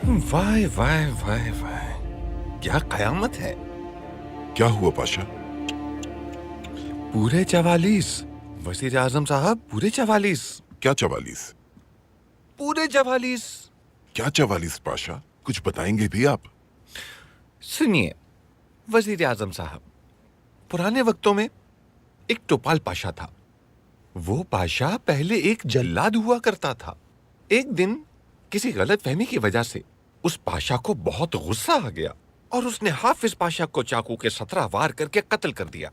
वाह वाह वाह वाह, क्या कयामत है। क्या हुआ पाशा? पूरे 44 वजीर आजम साहब, पूरे 44। क्या 44? पूरे 44। क्या 44 पाशा? कुछ बताएंगे भी आप? सुनिए वजीर आजम साहब, पुराने वक्तों में एक टोपाल पाशा था। वो पाशा पहले एक जल्लाद हुआ करता था। एक दिन किसी गलत फहमी की वजह से उस पाशा को बहुत गुस्सा आ गया और उसने हाफिज पाशा को चाकू के 17 वार करके कत्ल कर दिया।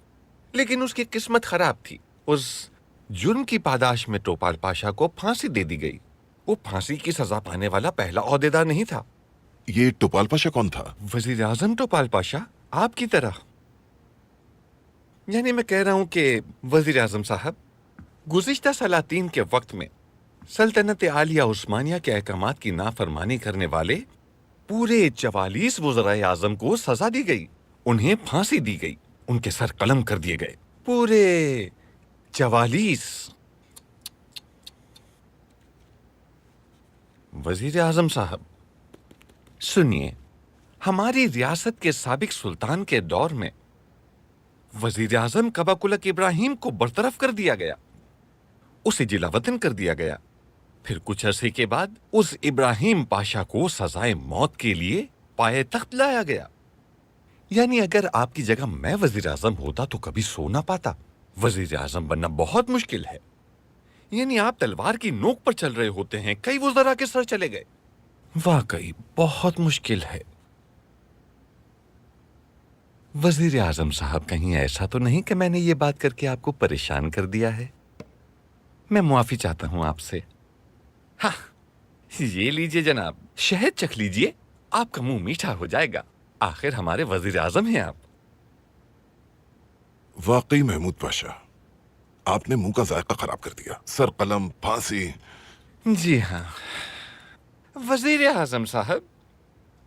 लेकिन उसकी किस्मत खराब थी। उस जुर्म की पादाश में टोपाल पाशा को फांसी दे दी गई। वो फांसी की सजा पाने वाला पहला ओहदेदार नहीं था। ये टोपाल पाशा कौन था? वजीर आजम टोपाल पाशा, आपकी तरह। यानी मैं कह रहा हूं कि वजीर आजम साहब, गुज़िश्ता सलातीन के वक्त में सल्तनत आलिया उस्मानिया के अहकामात की नाफरमानी करने वाले पूरे 44 वज़राए आज़म को सजा दी गई। उन्हें फांसी दी गई, उनके सर कलम कर दिए गए। पूरे 44। वजीर आज़म साहब सुनिए, हमारी रियासत के साबिक सुल्तान के दौर में वजीर आज़म कबाकुलक इब्राहिम को बरतरफ कर दिया गया, उसे जिलावतन कर दिया गया। फिर कुछ अरसे के बाद उस इब्राहिम पाशा को सजाए मौत के लिए पाए तख्त लाया गया। यानी अगर आपकी जगह मैं वजीर आजम होता तो कभी सो ना पाता। वजीर आजम बनना बहुत मुश्किल है। यानी आप तलवार की नोक पर चल रहे होते हैं, कई वज़रा के सर चले गए। वाकई बहुत मुश्किल है। वजीर आजम साहब, कहीं ऐसा तो नहीं कि मैंने ये बात करके आपको परेशान कर दिया है? मैं मुआफी चाहता हूं आपसे। हाँ, ये लीजिए जनाब, शहद चख लीजिए, आपका मुंह मीठा हो जाएगा। आखिर हमारे वजीर आजम हैं आप। वाकई महमूद पाशा, आपने मुंह का जायका खराब कर दिया। सर कलम, फांसी। जी हाँ वजीर आजम साहब,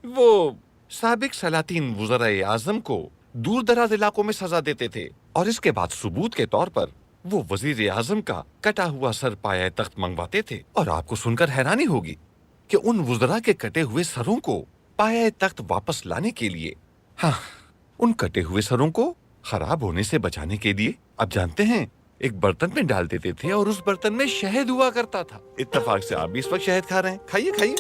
वो साबिक सलातीन वज़राए आजम को दूर दराज इलाकों में सजा देते थे और इसके बाद सबूत के तौर पर वो वजीर आजम का कटा हुआ सर पाया तख्त मंगवाते थे। और आपको सुनकर हैरानी होगी कि उन वज़रा के कटे हुए सरों को पाया तख्त वापस लाने के लिए, हाँ, उन कटे हुए सरों को खराब होने से बचाने के लिए, अब जानते हैं, एक बर्तन में डाल देते थे और उस बर्तन में शहद हुआ करता था। इत्तेफाक से आप भी इस वक्त शहद खा रहे हैं। खाइए खाइए।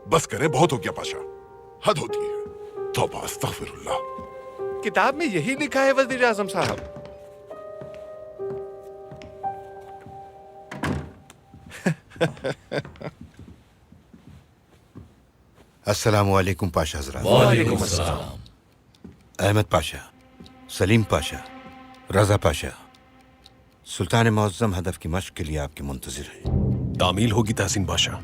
बस करें, बहुत हो गया पाशा, हद होती है। तौबा अस्तगफिरुल्लाह। किताब में यही लिखा है वजीर आजम साहब। अस्सलामु अलैकुम पाशा हज़रात। वालेकुम अस्सलाम। अहमद पाशा, सलीम पाशा, रजा पाशा, सुल्तान मुअज़्ज़म हदफ की मश्क के लिए आपके मुंतज़िर हैं। तामील होगी तहसीन पाशा।